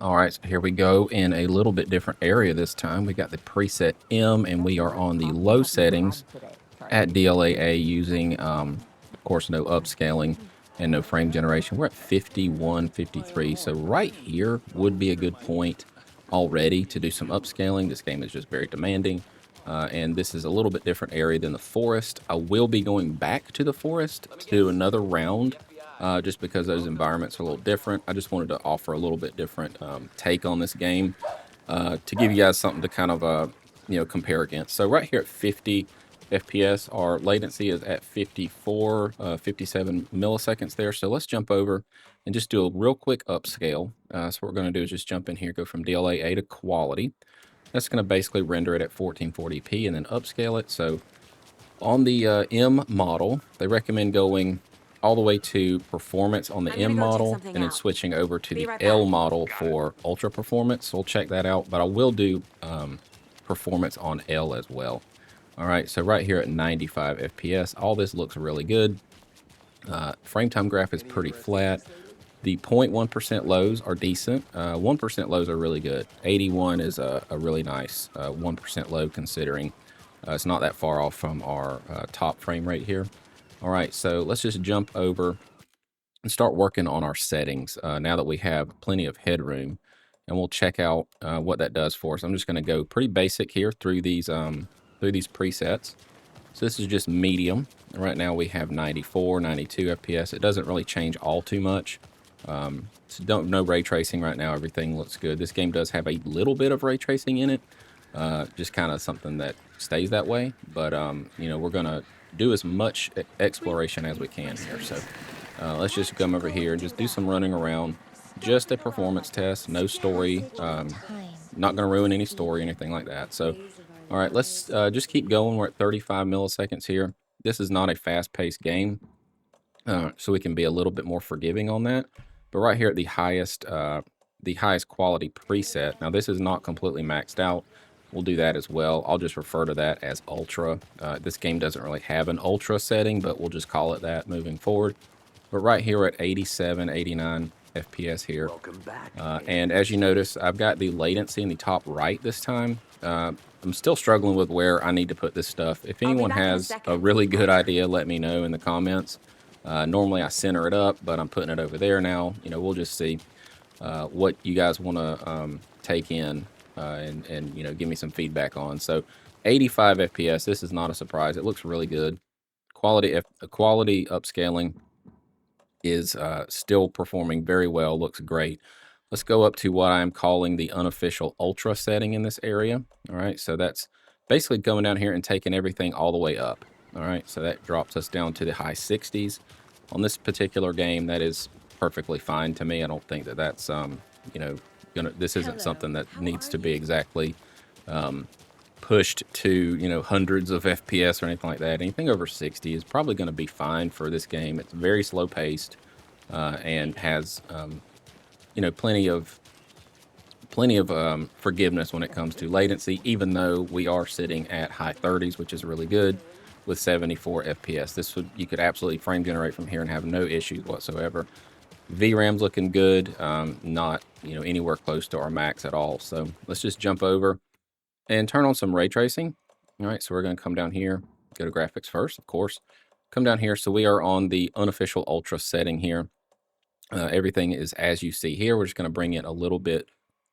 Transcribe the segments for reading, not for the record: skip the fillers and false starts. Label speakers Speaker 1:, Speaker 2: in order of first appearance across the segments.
Speaker 1: All right, so here we go in a little bit different area this time. We got the preset M, and we are on the low settings at DLAA using, of course, no upscaling and no frame generation. We're at 51, 53. So right here would be a good point already to do some upscaling. This game is just very demanding. And this is a little bit different area than the forest. I will be going back to the forest to do another round just because those environments are a little different. I just wanted to offer a little bit different take on this game to give you guys something to kind of compare against. So right here at 50 FPS, our latency is at 54, 57 milliseconds there. So let's jump over and just do a real quick upscale. So what we're going to do is just jump in here, go from DLAA to quality. That's going to basically render it at 1440p and then upscale it. So on the M model, they recommend going all the way to performance on the M model and then switching over to the L model for ultra performance. So we'll check that out, but I will do performance on L as well. All right, so right here at 95 FPS, all this looks really good. Frame time graph is pretty flat. The 0.1% lows are decent. 1% lows are really good. 81 is a really nice 1% low considering it's not that far off from our top frame rate here. All right, so let's just jump over and start working on our settings now that we have plenty of headroom, and we'll check out what that does for us. I'm just going to go pretty basic here through these presets. So this is just medium. Right now we have 94, 92 FPS. It doesn't really change all too much. So no ray tracing right now. Everything looks good. This game does have a little bit of ray tracing in it, just kind of something that stays that way. But we're gonna do as much exploration as we can here. So let's just come over here and just do some running around. Just a performance test, no story. Not gonna ruin any story or anything like that. So all right, let's just keep going. We're at 35 milliseconds here. This is not a fast-paced game, so we can be a little bit more forgiving on that. But right here at the highest quality preset. Now this is not completely maxed out. We'll do that as well. I'll just refer to that as ultra. This game doesn't really have an ultra setting, but we'll just call it that moving forward. But right here at 87, 89 FPS here. And as you notice, I've got the latency in the top right this time. I'm still struggling with where I need to put this stuff. If anyone has a really good idea, let me know in the comments. Normally I center it up, but I'm putting it over there now. We'll just see what you guys want to take in and give me some feedback on. So 85 FPS, this is not a surprise. It looks really good. Quality upscaling is still performing very well, looks great. Let's go up to what I'm calling the unofficial ultra setting in this area. All right, so that's basically going down here and taking everything all the way up. All right, so that drops us down to the high 60s. On this particular game, that is perfectly fine to me. I don't think that that's, this isn't something that needs to be exactly pushed to, hundreds of FPS or anything like that. Anything over 60 is probably going to be fine for this game. It's very slow paced and has, plenty of forgiveness when it comes to latency, even though we are sitting at high 30s, which is really good with 74 FPS. You could absolutely frame generate from here and have no issues whatsoever. VRAM's looking good, not anywhere close to our max at all. So let's just jump over and turn on some ray tracing. All right, so we're going to come down here, go to graphics first, of course. Come down here, so we are on the unofficial ultra setting here. Everything is as you see here. We're just going to bring in a little bit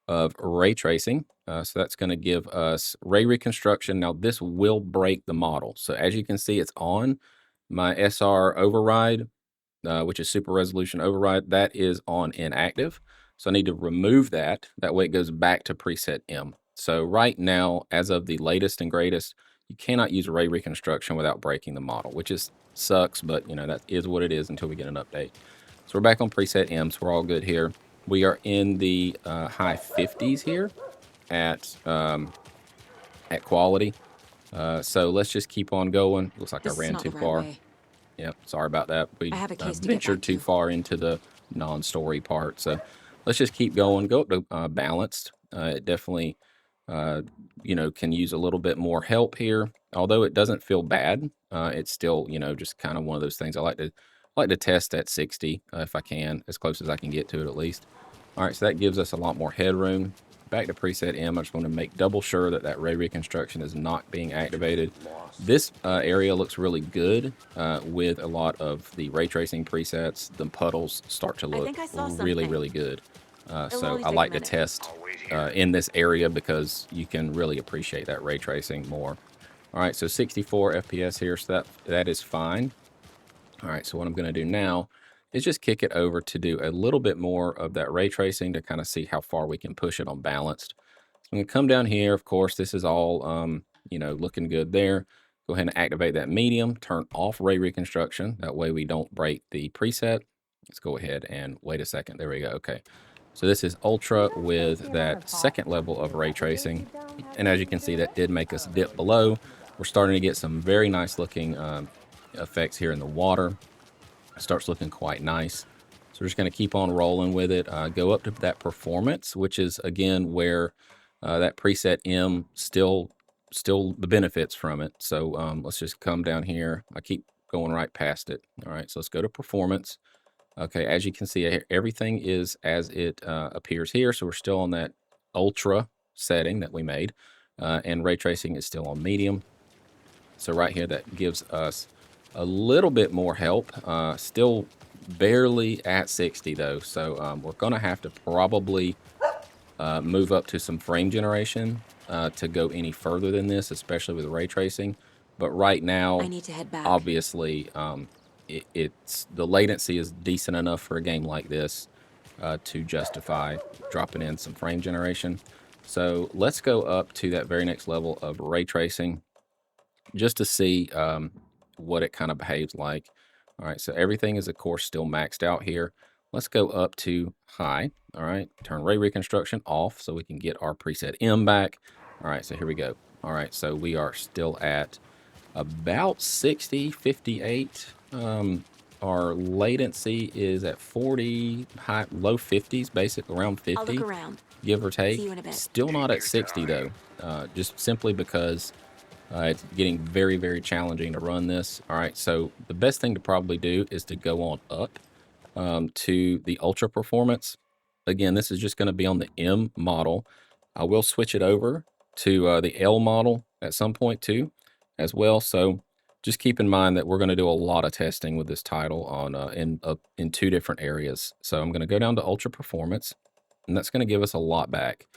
Speaker 1: of ray tracing. So that's going to give us Ray Reconstruction. Now this will break the model. So as you can see, it's on. My SR override, which is super resolution override, that is on inactive. So I need to remove that. That way it goes back to preset M. So right now, as of the latest and greatest, you cannot use Ray Reconstruction without breaking the model, which sucks, but that is what it is until we get an update. So we're back on preset M, so we're all good here. We are in the high 50s here at quality. So let's just keep on going. Looks like I ran too far. Yep, sorry about that. We ventured too far into the non-story part. So let's just keep going. Go up to balanced. It definitely, can use a little bit more help here. Although it doesn't feel bad, it's still, just kind of one of those things I like to test at 60 if I can, as close as I can get to it at least. All right, so that gives us a lot more headroom. Back to preset M, I just want to make double sure that that ray reconstruction is not being activated. This area looks really good with a lot of the ray tracing presets. The puddles start to look really, really good. So I like to test in this area because you can really appreciate that ray tracing more. All right, so 64 FPS here, so that is fine. All right, so what I'm going to do now is just kick it over to do a little bit more of that ray tracing to kind of see how far we can push it on balanced. So I'm going to come down here. Of course, this is all, looking good there. Go ahead and activate that medium, turn off ray reconstruction. That way we don't break the preset. Let's go ahead and wait a second. There we go. Okay. So this is ultra with that second level of ray tracing. And as you can see, that did make us dip below. We're starting to get some very nice looking effects here in the water. It starts looking quite nice. So we're just going to keep on rolling with it. Go up to that performance, which is again where that preset M still the benefits from it. So let's just come down here. I keep going right past it. All right, so let's go to performance. Okay, as you can see, everything is as it appears here. So we're still on that ultra setting that we made, and ray tracing is still on medium. So right here, that gives us a little bit more help. Still barely at 60 though. So we're gonna have to probably move up to some frame generation to go any further than this, especially with ray tracing. But right now,
Speaker 2: I need to head back.
Speaker 1: obviously, it's the latency is decent enough for a game like this to justify dropping in some frame generation. So let's go up to that very next level of ray tracing just to see what it kind of behaves like. All right, so everything is, of course, still maxed out here. Let's go up to high. All right, turn ray reconstruction off so we can get our preset M back. All right, so here we go. All right, so we are still at about 60, 58. Our latency is at 40, low 50s, basically around
Speaker 2: I'll
Speaker 1: 50,
Speaker 2: look around.
Speaker 1: give or take.
Speaker 2: See you in a bit.
Speaker 1: Still not at 60 though, just simply because it's getting very, very challenging to run this. All right, so the best thing to probably do is to go on up to the ultra performance. Again, this is just going to be on the M model. I will switch it over to the L model at some point too, as well. So just keep in mind that we're going to do a lot of testing with this title on in two different areas. So I'm going to go down to ultra performance, and that's going to give us a lot back.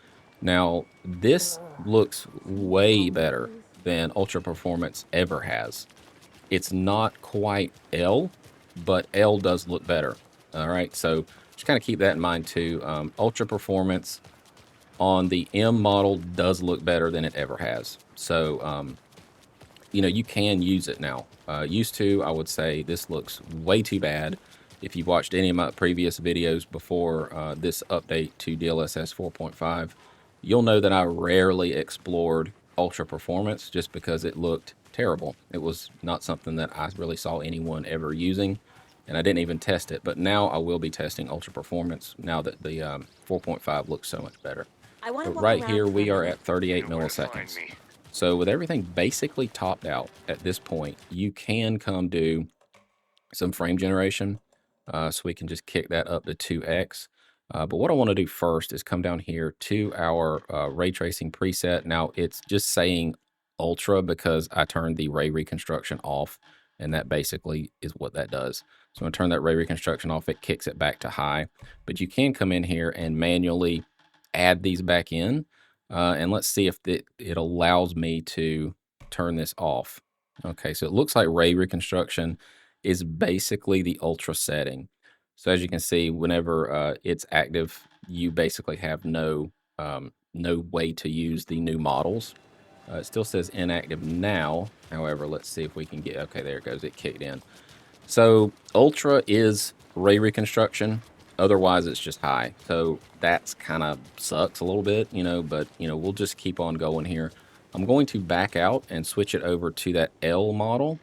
Speaker 1: Now, this looks way better than ultra performance ever has. It's not quite L, but L does look better. All right, so just kind of keep that in mind too. Ultra performance on the M model does look better than it ever has. So, you can use it now. Used to, I would say this looks way too bad. If you've watched any of my previous videos before this update to DLSS 4.5, you'll know that I rarely explored ultra performance just because it looked terrible. It was not something that I really saw anyone ever using, and I didn't even test it. But now I will be testing ultra performance now that the 4.5 looks so much better.
Speaker 2: I want to
Speaker 1: But
Speaker 2: walk
Speaker 1: right
Speaker 2: around
Speaker 1: here,
Speaker 2: for a
Speaker 1: we are
Speaker 2: minute.
Speaker 1: at 38
Speaker 3: You know where to find
Speaker 1: milliseconds.
Speaker 3: me.
Speaker 1: So with everything basically topped out at this point, you can come do some frame generation. So we can just kick that up to 2x. But what I want to do first is come down here to our ray tracing preset. Now it's just saying ultra because I turned the ray reconstruction off, and that basically is what that does. So I'm going to turn that ray reconstruction off. It kicks it back to high, but you can come in here and manually add these back in. And let's see if it allows me to turn this off. Okay, so it looks like ray reconstruction is basically the ultra setting. So as you can see, whenever it's active, you basically have no way to use the new models. It still says inactive now. However, let's see if we can get, okay, there it goes. It kicked in. So ultra is ray reconstruction. Otherwise, it's just high. So that's kind of sucks a little bit, but, we'll just keep on going here. I'm going to back out and switch it over to that L model.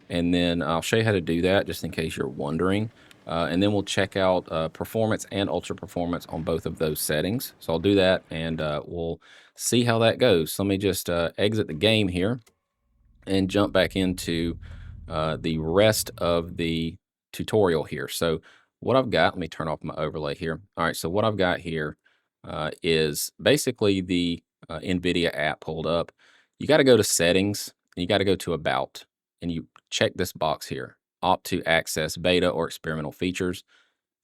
Speaker 1: And then I'll show you how to do that just in case you're wondering. And then we'll check out performance and ultra performance on both of those settings. So I'll do that and we'll see how that goes. So let me just exit the game here and jump back into the rest of the tutorial here. So what I've got, let me turn off my overlay here. All right, so what I've got here is basically the NVIDIA app pulled up. You got to go to settings, and you got to go to about, and you check this box here, opt to access beta or experimental features.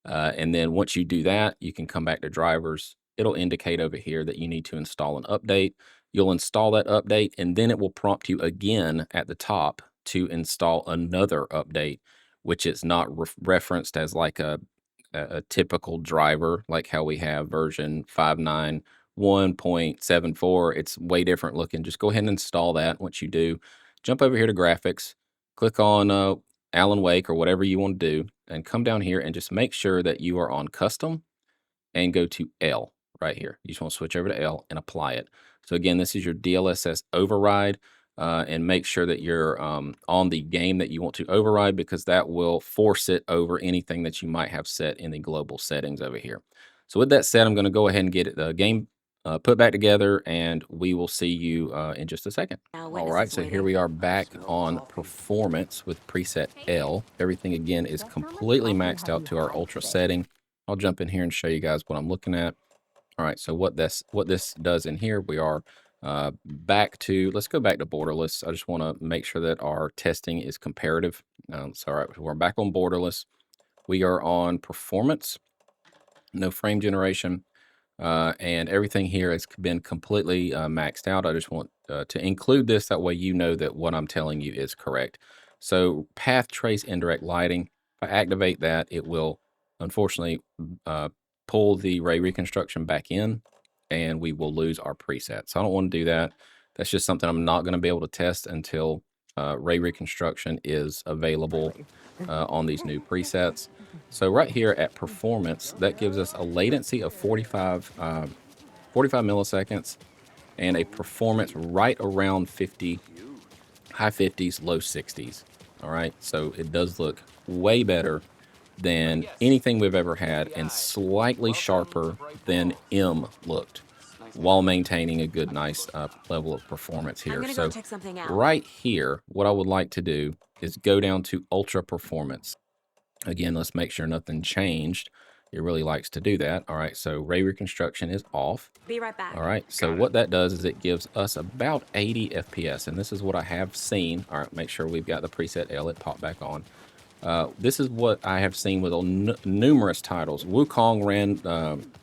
Speaker 1: And then once you do that, you can come back to drivers. It'll indicate over here that you need to install an update. You'll install that update, and then it will prompt you again at the top to install another update, which is not referenced as like a typical driver, like how we have version 591.74. It's way different looking. Just go ahead and install that. Once you do, jump over here to graphics, click on Alan Wake or whatever you want to do, and come down here and just make sure that you are on custom and go to L right here. You just want to switch over to L and apply it. So again, this is your DLSS override, and make sure that you're on the game that you want to override, because that will force it over anything that you might have set in the global settings over here. So with that said, I'm going to go ahead and get the game put back together, and we will see you in just a second. All right, so here we are back on performance with preset L. Everything again is completely maxed out to our ultra setting. I'll jump in here and show you guys what I'm looking at. All right, so what this does in here, we are back to, let's go back to borderless. I just want to make sure that our testing is comparative. So all right, we're back on borderless. We are on performance, no frame generation. And everything here has been completely maxed out. I just want to include this, that way you know that what I'm telling you is correct. So path trace indirect lighting, if I activate that, it will unfortunately pull the Ray Reconstruction back in, and we will lose our preset. So I don't want to do that. That's just something I'm not going to be able to test until Ray Reconstruction is available on these new presets. So right here at performance, that gives us a latency of 45 milliseconds and a performance right around 50, high 50s, low 60s. All right, so it does look way better than anything we've ever had, and slightly sharper than M looked, while maintaining a good, nice level of performance here. So right here, what I would like to do is go down to ultra performance. Again, let's make sure nothing changed. It really likes to do that. All right, so Ray Reconstruction is off.
Speaker 2: Be right back.
Speaker 1: All right, so what that does is it gives us about 80 FPS, and this is what I have seen. All right, make sure we've got the preset L, it popped back on. This is what I have seen with numerous titles. Wukong ran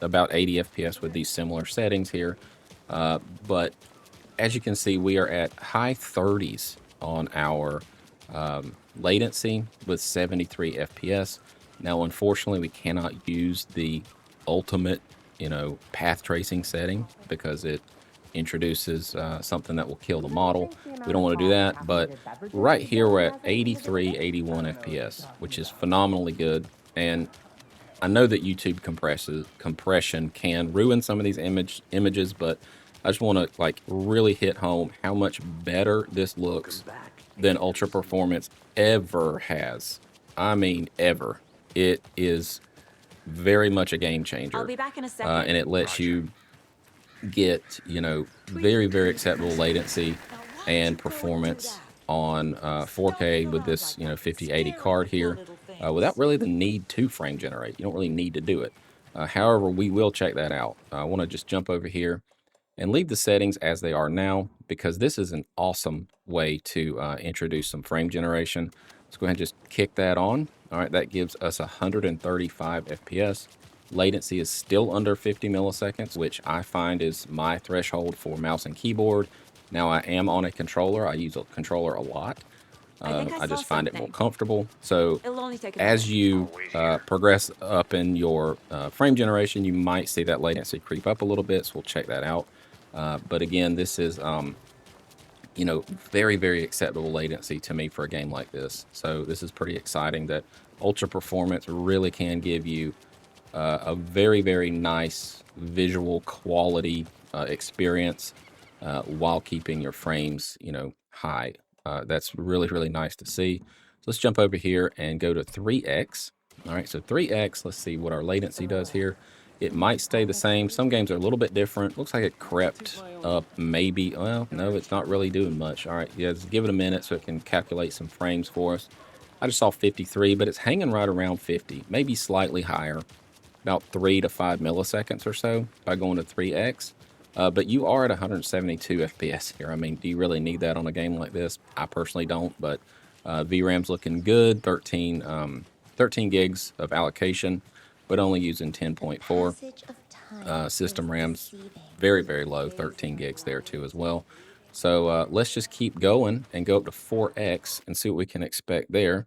Speaker 1: about 80 FPS with these similar settings here. But as you can see, we are at high 30s on our latency with 73 FPS. Now, unfortunately, we cannot use the ultimate, path tracing setting, because it introduces something that will kill the model. We don't want to do that, but right here we're at 83, 81 FPS, which is phenomenally good. And I know that YouTube compression can ruin some of these images, but I just want to really hit home how much better this looks than ultra performance ever has. I mean, ever. It is very much a game changer.
Speaker 2: I'll be back in a second.
Speaker 1: And it lets you get, very, very acceptable latency and performance on 4K with this, 5080 card here, without really the need to frame generate. You don't really need to do it. However, we will check that out. I want to just jump over here and leave the settings as they are now, because this is an awesome way to introduce some frame generation. Let's go ahead and just kick that on. All right, that gives us 135 FPS. Latency is still under 50 milliseconds, which I find is my threshold for mouse and keyboard. Now, I am on a controller. I use a controller a lot. I just find it more comfortable. So as you progress up in your frame generation, you might see that latency creep up a little bit, so we'll check that out. But again, this is, very, very acceptable latency to me for a game like this. So this is pretty exciting that ultra performance really can give you a very, very nice visual quality experience while keeping your frames, high. That's really, really nice to see. So let's jump over here and go to 3x. All right, so 3x, let's see what our latency does here. It might stay the same. Some games are a little bit different. Looks like it crept up maybe. Well, no, it's not really doing much. All right, yeah, just give it a minute so it can calculate some frames for us. I just saw 53, but it's hanging right around 50, maybe slightly higher, about 3 to 5 milliseconds or so by going to 3x. But you are at 172 FPS here. I mean, do you really need that on a game like this? I personally don't, but VRAM's looking good, 13 gigs of allocation, but only using 10.4. System RAM's very, very low, 13 gigs there too as well. So let's just keep going and go up to 4x and see what we can expect there.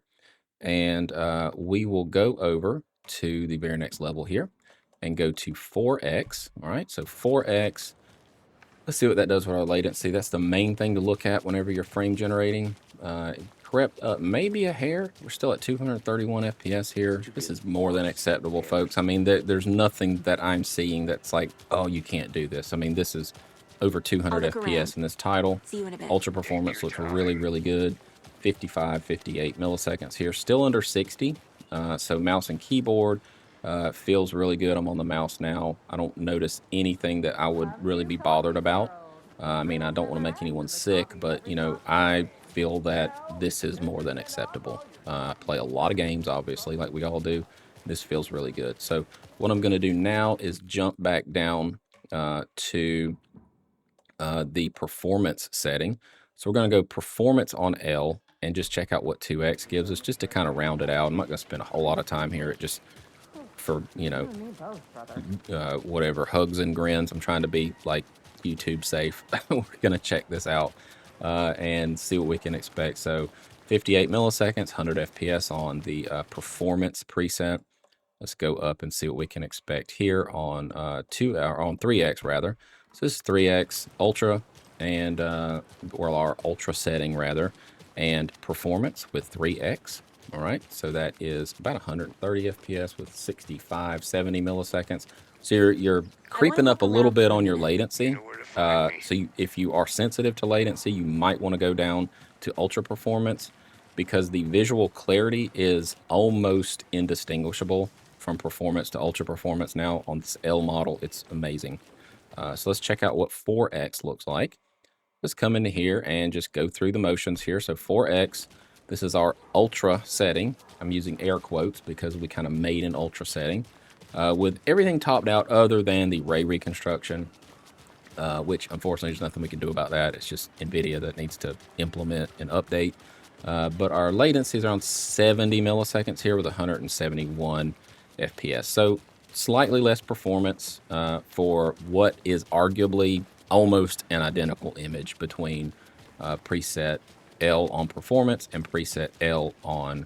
Speaker 1: And we will go over to the very next level here and go to 4x. All right, so 4x. Let's see what that does with our latency. That's the main thing to look at whenever you're frame generating. It crept up maybe a hair. We're still at 231 FPS here. This is more than acceptable, folks. I mean, there's nothing that I'm seeing that's like, oh, you can't do this. I mean, this is over 200 FPS in this title. Ultra performance looks really, really good. 55, 58 milliseconds here. Still under 60. So mouse and keyboard. Feels really good. I'm on the mouse now. I don't notice anything that I would really be bothered about. I mean, I don't want to make anyone sick, but, you know, I feel that this is more than acceptable. I play a lot of games, obviously, like we all do. This feels really good. So what I'm going to do now is jump back down to the performance setting. So we're going to go performance on L and just check out what 2x gives us just to kind of round it out. I'm not going to spend a whole lot of time here. It just for, you know, whatever, hugs and grins. I'm trying to be like YouTube safe. We're going to check this out and see what we can expect. So 58 milliseconds, 100 FPS on the performance preset. Let's go up and see what we can expect here on on 3x rather. So this is 3x ultra and or our ultra setting rather, and performance with 3x. All right, so that is about 130 FPS with 65, 70 milliseconds. So you're creeping up a little bit on your latency. If you are sensitive to latency, you might want to go down to ultra performance because the visual clarity is almost indistinguishable from performance to ultra performance now on this L model. It's amazing. So let's check out what 4x looks like. Let's come into here and just go through the motions here. So 4x, this is our ultra setting. I'm using air quotes because we kind of made an ultra setting with everything topped out other than the Ray Reconstruction, which unfortunately there's nothing we can do about that. It's just NVIDIA that needs to implement an update. But our latency is around 70 milliseconds here with 171 FPS. So slightly less performance for what is arguably almost an identical image between preset L on performance and preset L on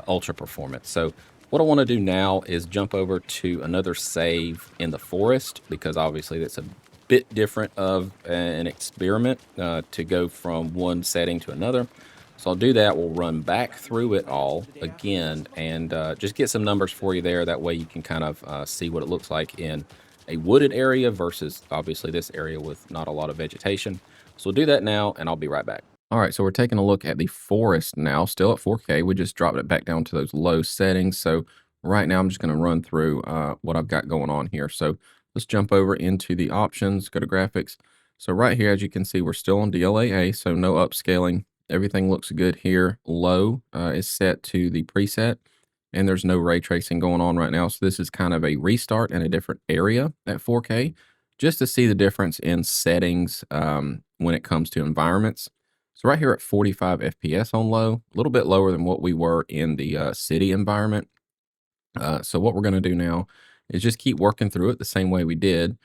Speaker 1: ultra performance. So what I want to do now is jump over to another save in the forest because obviously that's a bit different of an experiment to go from one setting to another. So I'll do that. We'll run back through it all again and just get some numbers for you there. That way you can kind of see what it looks like in a wooded area versus obviously this area with not a lot of vegetation. So we'll do that now and I'll be right back. All right, so we're taking a look at the forest now, still at 4K. We just dropped it back down to those low settings. So right now I'm just going to run through what I've got going on here. So let's jump over into the options, go to graphics. So right here, as you can see, we're still on DLAA, so no upscaling. Everything looks good here. Low is set to the preset, and there's no ray tracing going on right now. So this is kind of a restart in a different area at 4K, just to see the difference in settings when it comes to environments. So right here at 45 FPS on low, a little bit lower than what we were in the city environment. So what we're going to do now is just keep working through it the same way we did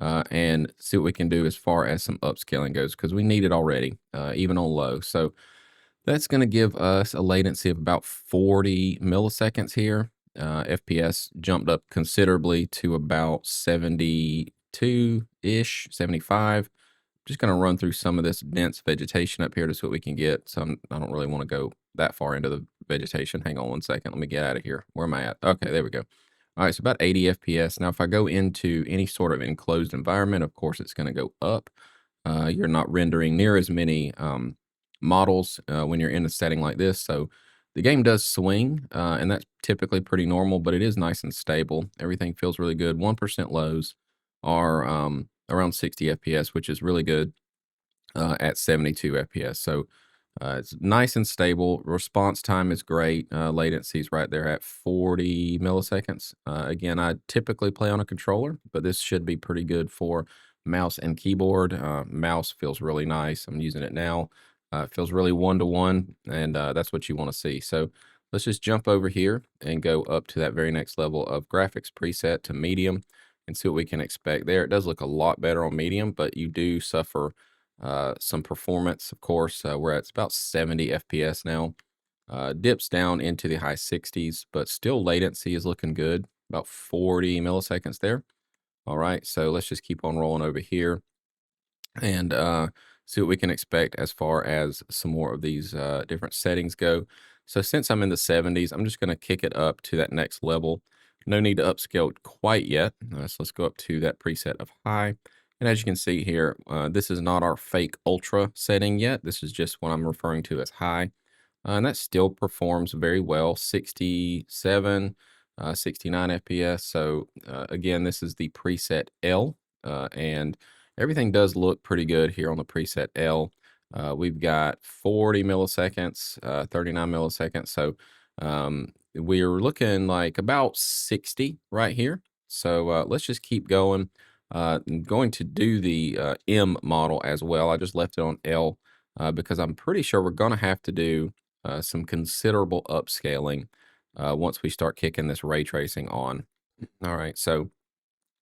Speaker 1: and see what we can do as far as some upscaling goes because we need it already, even on low. So that's going to give us a latency of about 40 milliseconds here. FPS jumped up considerably to about 72-ish, 75. Just going to run through some of this dense vegetation up here to see what we can get. So I don't really want to go that far into the vegetation. Hang on one second. Let me get out of here. Where am I at? Okay, there we go. All right, so about 80 FPS. Now, if I go into any sort of enclosed environment, of course, it's going to go up. You're not rendering near as many models when you're in a setting like this. So the game does swing, and that's typically pretty normal, but it is nice and stable. Everything feels really good. 1% lows are around 60 FPS, which is really good at 72 FPS. So It's nice and stable. Response time is great. Latency is right there at 40 milliseconds. Again, I typically play on a controller, but this should be pretty good for mouse and keyboard. Mouse feels really nice. I'm using it now. It feels really one-to-one, and that's what you want to see. So let's just jump over here and go up to that very next level of graphics preset to medium and see what we can expect there. It does look a lot better on medium, but you do suffer some performance, of course. We're at about 70 FPS now. Dips down into the high 60s, but still latency is looking good, about 40 milliseconds there. All right, so let's just keep on rolling over here and see what we can expect as far as some more of these different settings go. So since I'm in the 70s, I'm just going to kick it up to that next level. No need to upscale quite yet. So let's go up to that preset of high. And as you can see here, this is not our fake ultra setting yet. This is just what I'm referring to as high. And that still performs very well, 67, 69 FPS. So again, this is the preset L, and everything does look pretty good here on the preset L. We've got 40 milliseconds, 39 milliseconds. So we're looking like about 60 right here. So let's just keep going. I'm going to do the M model as well. I just left it on L because I'm pretty sure we're going to have to do some considerable upscaling once we start kicking this ray tracing on. All right, so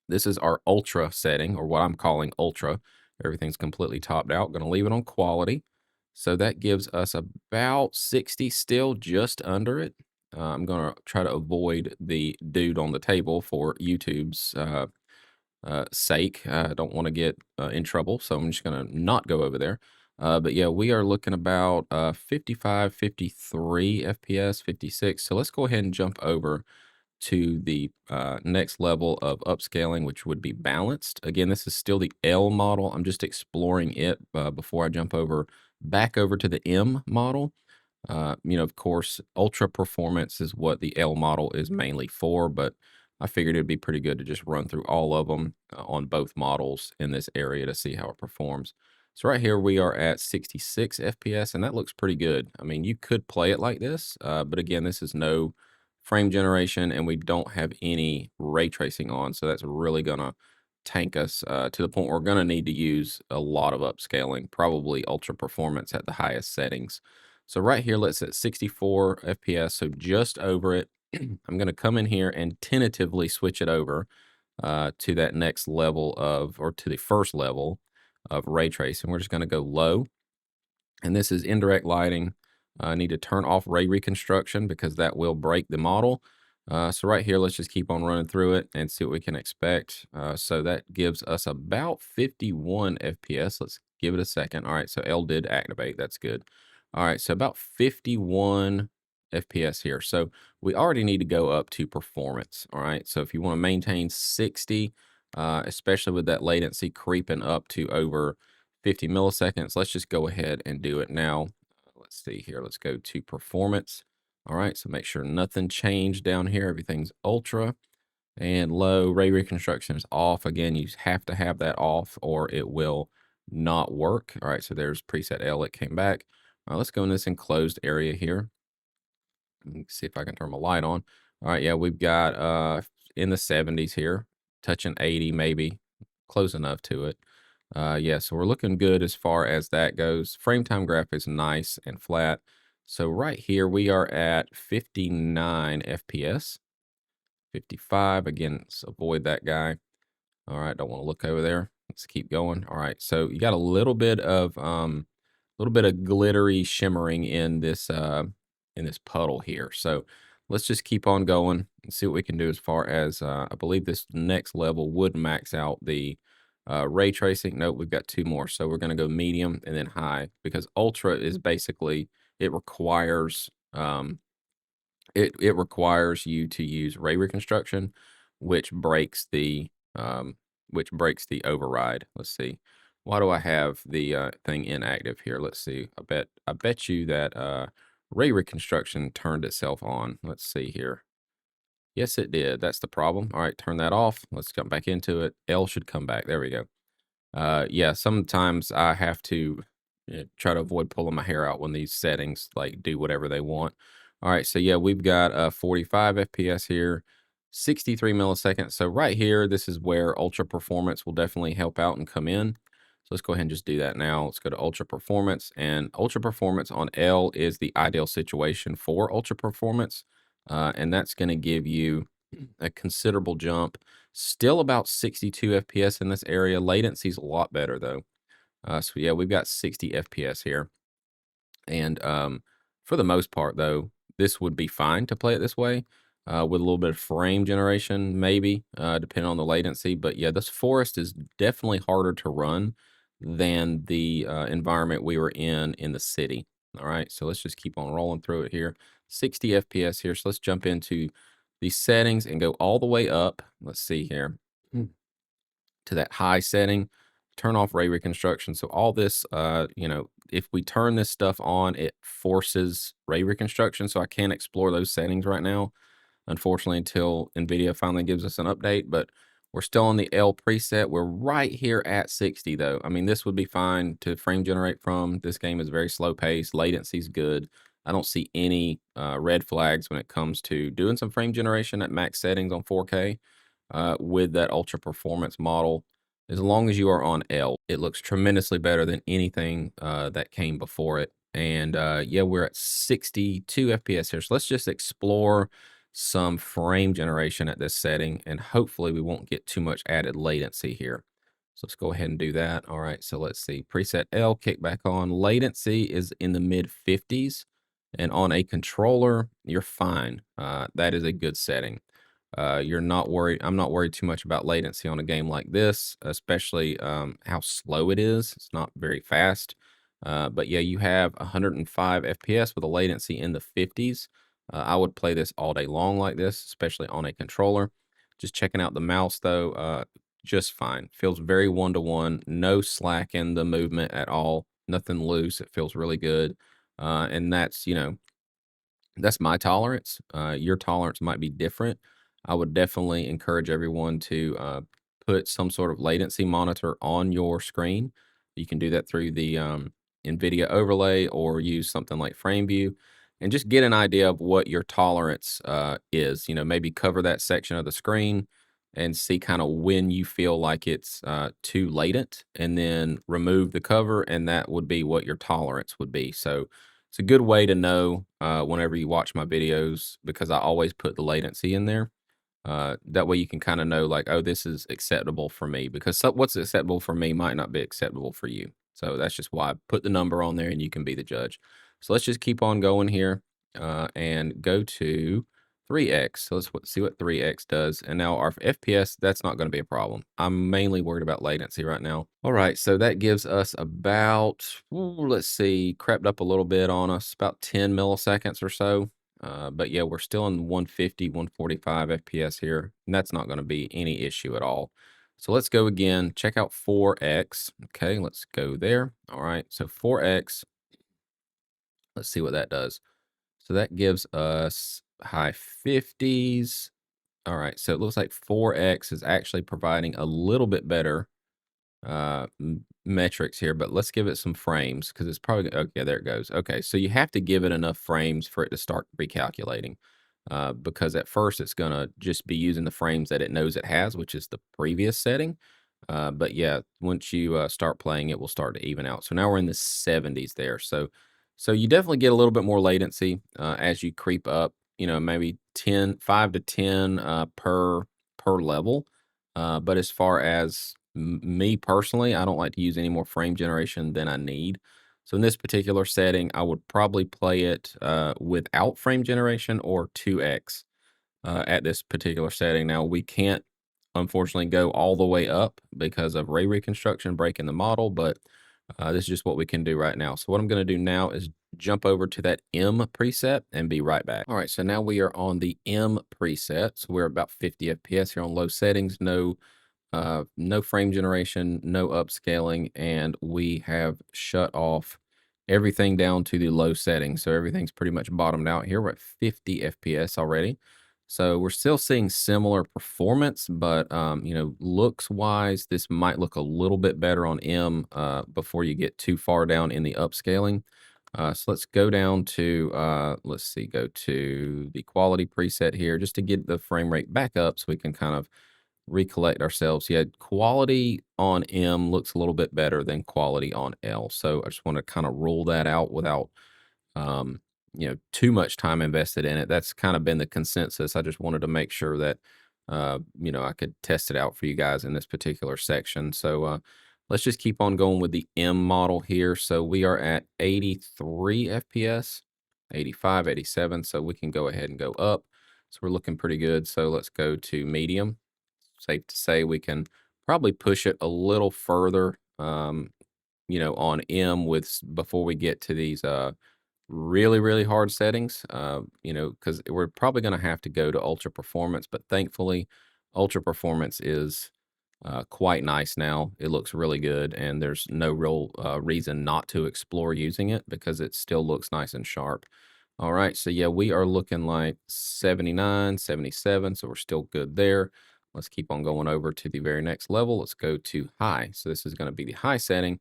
Speaker 1: this is our ultra setting, or what I'm calling ultra. Everything's completely topped out. Going to leave it on quality. So that gives us about 60, still just under it. I'm going to try to avoid the dude on the table for YouTube's sake. I don't want to get in trouble, so I'm just going to not go over there. But yeah, we are looking about 55, 53 FPS, 56. So let's go ahead and jump over to the next level of upscaling, which would be balanced. Again, this is still the L model. I'm just exploring it before I jump back over to the M model. Of course, ultra performance is what the L model is mainly for, but I figured it'd be pretty good to just run through all of them on both models in this area to see how it performs. So right here we are at 66 FPS, and that looks pretty good. I mean, you could play it like this, but again, this is no frame generation, and we don't have any ray tracing on, so that's really gonna tank us to the point where we're gonna need to use a lot of upscaling, probably ultra performance at the highest settings. So right here, let's set 64 FPS, so just over it. I'm going to come in here and tentatively switch it over to that next level or to the first level of ray tracing. We're just going to go low, and this is indirect lighting. I need to turn off Ray Reconstruction because that will break the model. So right here, let's just keep on running through it and see what we can expect. So that gives us about 51 FPS. Let's give it a second. All right, so L did activate. That's good. All right, so about 51 FPS here. So we already need to go up to performance. All right, so if you want to maintain 60, especially with that latency creeping up to over 50 milliseconds, let's just go ahead and do it now. Let's see here. Let's go to performance. All right, so make sure nothing changed down here. Everything's ultra and low. Ray Reconstruction is off. Again, you have to have that off or it will not work. All right, so there's preset L. It came back. Let's go in this enclosed area here. See if I can turn my light on. All right, yeah, we've got in the 70s here, touching 80 maybe, close enough to it. Yeah, so we're looking good as far as that goes. Frame time graph is nice and flat. So right here we are at 59 FPS, 55. Again, let's avoid that guy. All right, don't want to look over there. Let's keep going. All right, so you got a little bit of glittery shimmering in this puddle here. So let's just keep on going and see what we can do as far as I believe this next level would max out the ray tracing. Nope, we've got two more. So we're going to go medium and then high because ultra is basically it requires it requires you to use ray reconstruction, which breaks the override. Let's see. Why do I have the thing inactive here? Let's see. I bet you that ray reconstruction turned itself on. Let's see here. Yes, it did. That's the problem. All right, turn that off. Let's jump back into it. L should come back. There we go. Yeah, sometimes I have to try to avoid pulling my hair out when these settings like do whatever they want. All right, so yeah, we've got 45 FPS here, 63 milliseconds. So right here, this is where ultra performance will definitely help out and come in. So let's go ahead and just do that now. Let's go to ultra performance, and ultra performance on L is the ideal situation for ultra performance. And that's going to give you a considerable jump. Still about 62 FPS in this area. Latency's a lot better though. So yeah, we've got 60 FPS here. And for the most part, though, this would be fine to play it this way with a little bit of frame generation, maybe, depending on the latency. But yeah, this forest is definitely harder to run than the environment we were in the city. All right, so let's just keep on rolling through it here. 60 FPS here. So let's jump into these settings and go all the way up. Let's see here to that high setting, turn off Ray Reconstruction. So all this, if we turn this stuff on, it forces Ray Reconstruction. So I can't explore those settings right now, unfortunately, until NVIDIA finally gives us an update. But we're still on the L preset. We're right here at 60, though. I mean, this would be fine to frame generate from. This game is very slow paced. Latency's good. I don't see any red flags when it comes to doing some frame generation at max settings on 4K with that ultra performance model. As long as you are on L, it looks tremendously better than anything that came before it. And yeah, we're at 62 FPS here. So let's just explore some frame generation at this setting, and hopefully we won't get too much added latency here. So let's go ahead and do that. All right, so let's see. Preset L, kick back on. Latency is in the mid 50s, and on a controller, you're fine. That is a good setting. You're not worried. I'm not worried too much about latency on a game like this, especially how slow it is. It's not very fast. But yeah, you have 105 FPS with a latency in the 50s. I would play this all day long like this, especially on a controller. Just checking out the mouse though, just fine. Feels very one-to-one. No slack in the movement at all. Nothing loose. It feels really good. And that's my tolerance. Your tolerance might be different. I would definitely encourage everyone to put some sort of latency monitor on your screen. You can do that through the NVIDIA overlay or use something like FrameView and just get an idea of what your tolerance is. Maybe cover that section of the screen and see kind of when you feel like it's too latent, and then remove the cover, and that would be what your tolerance would be. So it's a good way to know whenever you watch my videos, because I always put the latency in there. That way you can kind of know like, oh, this is acceptable for me, because what's acceptable for me might not be acceptable for you. So that's just why I put the number on there, and you can be the judge. So let's just keep on going here and go to 3x. So let's see what 3x does. And now our FPS, that's not going to be a problem. I'm mainly worried about latency right now. All right, so that gives us about, let's see, crept up a little bit on us, about 10 milliseconds or so. But yeah, we're still in 150, 145 FPS here, and that's not going to be any issue at all. So let's go again, check out 4x. Okay, let's go there. All right, so 4x, let's see what that does. So that gives us high 50s. All right, so it looks like 4x is actually providing a little bit better metrics here, but let's give it some frames, because it's probably okay. There it goes. Okay, so you have to give it enough frames for it to start recalculating, because at first it's gonna just be using the frames that it knows it has, which is the previous setting. But yeah, once you start playing, it will start to even out. So now we're in the 70s there. So you definitely get a little bit more latency as you creep up. Maybe 5 to 10 per level. But as far as me personally, I don't like to use any more frame generation than I need. So in this particular setting, I would probably play it without frame generation or 2x at this particular setting. Now, we can't, unfortunately, go all the way up because of Ray Reconstruction breaking the model, but this is just what we can do right now. So what I'm going to do now is jump over to that M preset and be right back. All right, so now we are on the M preset. So we're about 50 FPS here on low settings, no frame generation, no upscaling, and we have shut off everything down to the low settings. So everything's pretty much bottomed out here. We're at 50 FPS already. So we're still seeing similar performance, but you know, looks wise, this might look a little bit better on M before you get too far down in the upscaling. So let's go down to let's see, go to the quality preset here just to get the frame rate back up so we can kind of recollect ourselves. Yeah, quality on M looks a little bit better than quality on L. So I just want to kind of rule that out without um, you know, too much time invested in it. That's kind of been the consensus. I just wanted to make sure that, you know, I could test it out for you guys in this particular section. So let's just keep on going with the M model here. So we are at 83 FPS, 85, 87. So we can go ahead and go up. So we're looking pretty good. So let's go to medium. Safe to say we can probably push it a little further, you know, on M with before we get to these really, really hard settings, you know, because we're probably going to have to go to ultra performance, but thankfully, ultra performance is quite nice now. It looks really good, and there's no real reason not to explore using it because it still looks nice and sharp. All right, so yeah, we are looking like 79, 77, so we're still good there. Let's keep on going over to the very next level. Let's go to high. So this is going to be the high setting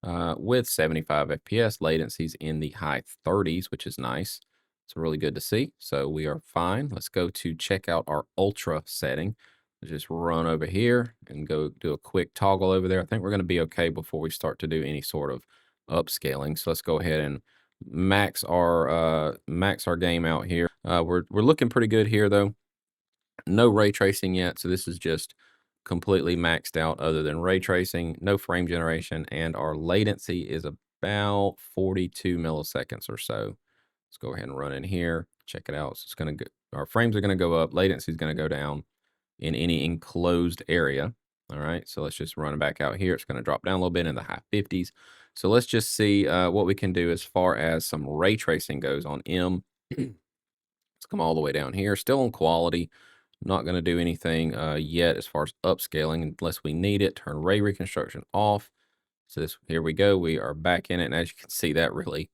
Speaker 1: with 75 FPS, latencies in the high 30s, which is nice. It's really good to see. So we are fine. Let's go to check out our ultra setting. Let's just run over here and go do a quick toggle over there. I think we're going to be okay before we start to do any sort of upscaling. So let's go ahead and max our game out here. We're looking pretty good here though. No ray tracing yet, so this is just completely maxed out other than ray tracing, no frame generation, and our latency is about 42 milliseconds or so. Let's go ahead and run in here, check it out. So it's going to go, our frames are going to go up, latency is going to go down in any enclosed area. All right, so let's just run it back out here. It's going to drop down a little bit in the high 50s. So let's just see what we can do as far as some ray tracing goes on M. Let's come all the way down here, still on quality. Not going to do anything yet as far as upscaling unless we need it. Turn Ray Reconstruction off. So this, here we go. We are back in it, and as you can see, that really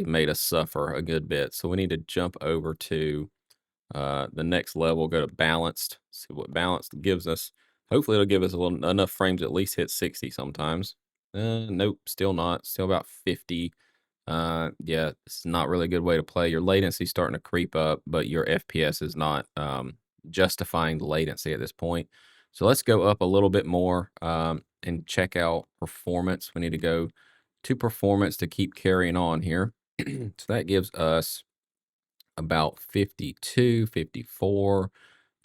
Speaker 1: made us suffer a good bit. So we need to jump over to the next level. Go to balanced. See what balanced gives us. Hopefully, it'll give us a little enough frames to at least hit 60 sometimes. Nope, still not. Still about 50. Yeah, it's not really a good way to play. Your latency starting to creep up, but your FPS is not justifying the latency at this point. So let's go up a little bit more and check out performance. We need to go to performance to keep carrying on here. So that gives us about 52, 54,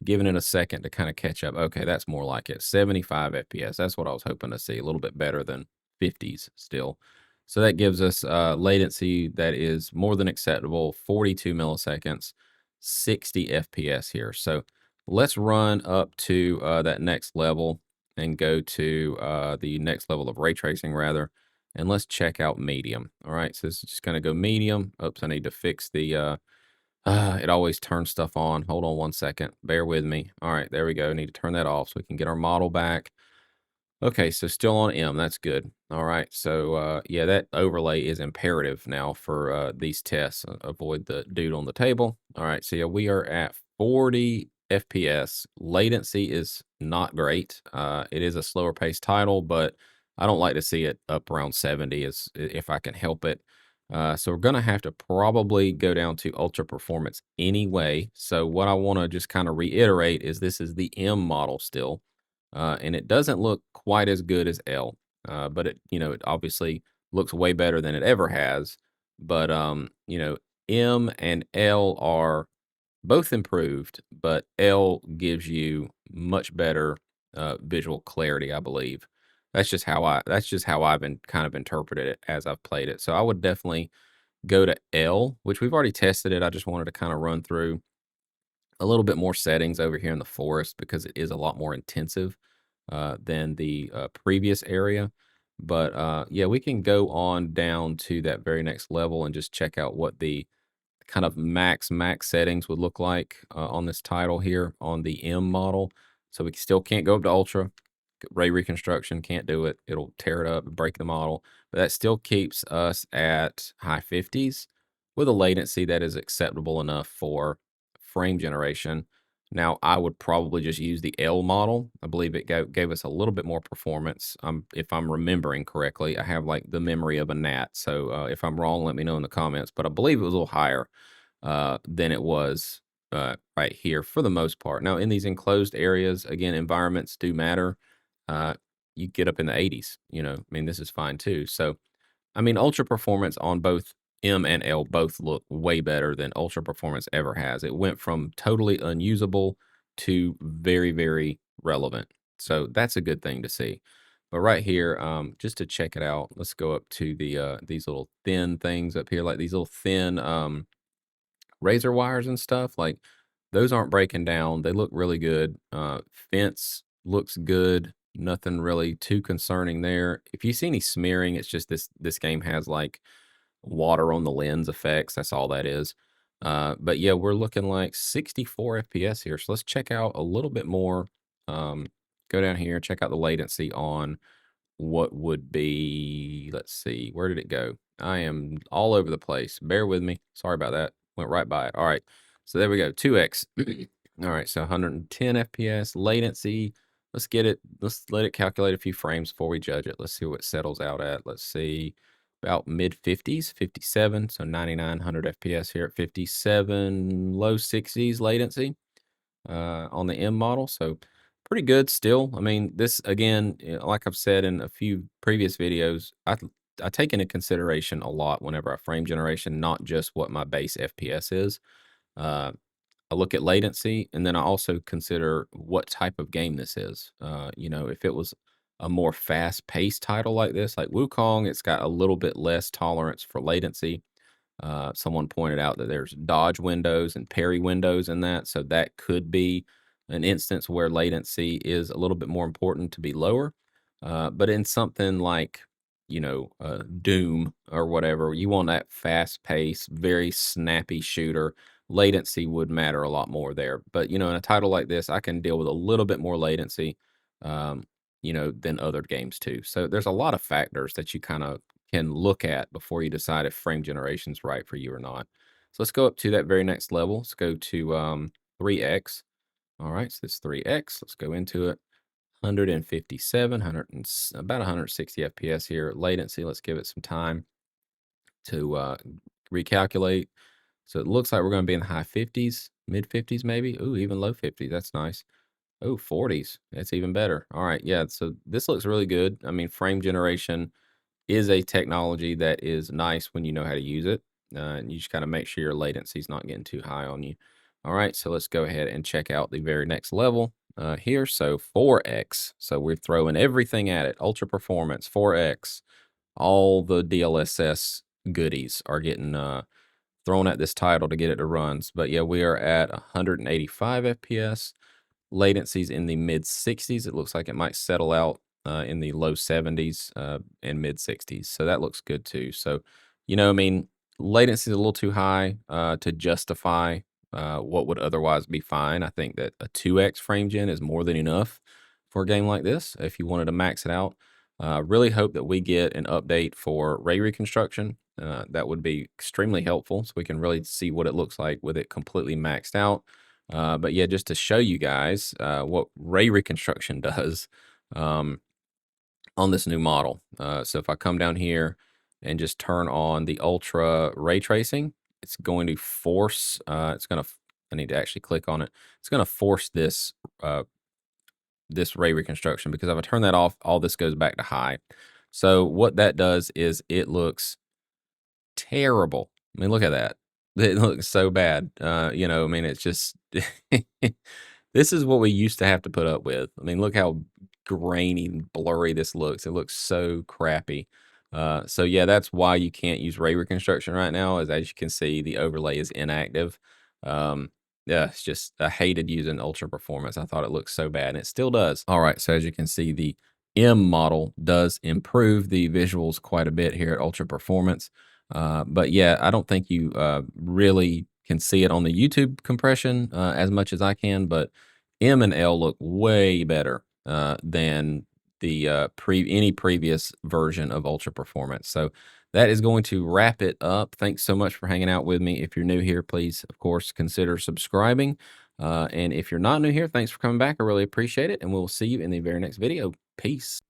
Speaker 1: giving it a second to kind of catch up. Okay, that's more like it. 75 FPS. That's what I was hoping to see. A little bit better than 50s still. So that gives us latency that is more than acceptable, 42 milliseconds, 60 FPS here. So let's run up to that next level and go to the next level of ray tracing rather. And let's check out medium. All right, so this is just going to go medium. Oops, I need to fix the it always turns stuff on. Hold on one second. Bear with me. All right, there we go. Need to turn that off so we can get our model back. Okay, so still on M. That's good. All right, so yeah, that overlay is imperative now for these tests. Avoid the dude on the table. All right, so yeah, we are at 40 FPS. Latency is not great. It is a slower paced title, but I don't like to see it up around 70 if I can help it. So we're going to have to probably go down to ultra performance anyway. So what I want to just kind of reiterate is this is the M model still. And it doesn't look quite as good as L, but it, you know, it obviously looks way better than it ever has. But you know, M and L are both improved, but L gives you much better visual clarity, I believe. That's just how I've been kind of interpreted it as I've played it. So I would definitely go to L, which we've already tested it. I just wanted to kind of run through a little bit more settings over here in the forest because it is a lot more intensive than the previous area. But yeah, we can go on down to that very next level and just check out what the kind of max settings would look like on this title here on the M model. So we still can't go up to ultra. Ray Reconstruction can't do it. It'll tear it up and break the model. But that still keeps us at high 50s with a latency that is acceptable enough for frame generation. Now, I would probably just use the L model. I believe it gave us a little bit more performance. If I'm remembering correctly, I have like the memory of a gnat. So if I'm wrong, let me know in the comments. But I believe it was a little higher than it was right here for the most part. Now, in these enclosed areas, again, environments do matter. Uh, you get up in the 80s, I mean, this is fine too. So, I mean, ultra performance on both M and L both look way better than ultra performance ever has. It went from totally unusable to very, very relevant. So that's a good thing to see. But right here, just to check it out, let's go up to these little thin things up here, like these little thin razor wires and stuff. Like those aren't breaking down. They look really good. Fence looks good. Nothing really too concerning there. If you see any smearing, it's just this game has like water on the lens effects. That's all that is. But yeah, we're looking like 64 FPS here. So let's check out a little bit more. Go down here, check out the latency on what would be, let's see, where did it go? I am all over the place. Bear with me. Sorry about that. Went right by it. All right. So there we go. 2x. All right. So 110 FPS latency. Let's get it. Let's let it calculate a few frames before we judge it. Let's see what it settles out at. Let's see. About mid 50s, 57. So 9900 FPS here at 57, low 60s latency on the M model. So pretty good still. I mean, this again, like I've said in a few previous videos, I take into consideration a lot whenever I frame generation, not just what my base FPS is. Uh, I look at latency, and then I also consider what type of game this is. If it was a more fast-paced title like this, like Wukong, it's got a little bit less tolerance for latency. Someone pointed out that there's dodge windows and parry windows in that, so that could be an instance where latency is a little bit more important to be lower. But in something like, Doom or whatever, you want that fast pace, very snappy shooter. Latency would matter a lot more there. But, in a title like this, I can deal with a little bit more latency, than other games too. So there's a lot of factors that you kind of can look at before you decide if frame generation is right for you or not. So let's go up to that very next level. Let's go to 3x. All right, so this 3x. Let's go into it. 157, about 160 FPS here. Latency, let's give it some time to recalculate. So it looks like we're going to be in the high 50s, mid 50s maybe. Ooh, even low 50s. That's nice. Oh, 40s. That's even better. All right, yeah, so this looks really good. I mean, frame generation is a technology that is nice when you know how to use it. And you just kind of make sure your latency is not getting too high on you. All right, so let's go ahead and check out the very next level here. So 4x. So we're throwing everything at it. Ultra performance, 4x. All the DLSS goodies are getting thrown at this title to get it to run. But yeah, we are at 185 FPS. Latency's in the mid 60s. It looks like it might settle out in the low 70s and mid 60s. So that looks good too. So, I mean, latency is a little too high to justify what would otherwise be fine. I think that a 2x frame gen is more than enough for a game like this if you wanted to max it out. Really hope that we get an update for Ray Reconstruction. That would be extremely helpful so we can really see what it looks like with it completely maxed out. But yeah, just to show you guys what Ray Reconstruction does on this new model. So if I come down here and just turn on the Ultra Ray Tracing, it's going to force, I need to actually click on it. It's going to force this Ray Reconstruction, because if I turn that off, all this goes back to high. So what that does is it looks terrible. I mean, look at that. It looks so bad. I mean, it's just, this is what we used to have to put up with. I mean, look how grainy and blurry this looks. It looks so crappy. So yeah, that's why you can't use Ray Reconstruction right now, as you can see, the overlay is inactive. Yeah, it's just, I hated using Ultra Performance. I thought it looked so bad, and it still does. All right, so as you can see, the M model does improve the visuals quite a bit here at Ultra Performance. But yeah, I don't think you really can see it on the YouTube compression as much as I can, but M and L look way better than the any previous version of Ultra Performance. So that is going to wrap it up. Thanks so much for hanging out with me. If you're new here, please, of course, consider subscribing. And if you're not new here, thanks for coming back. I really appreciate it. And we'll see you in the very next video. Peace.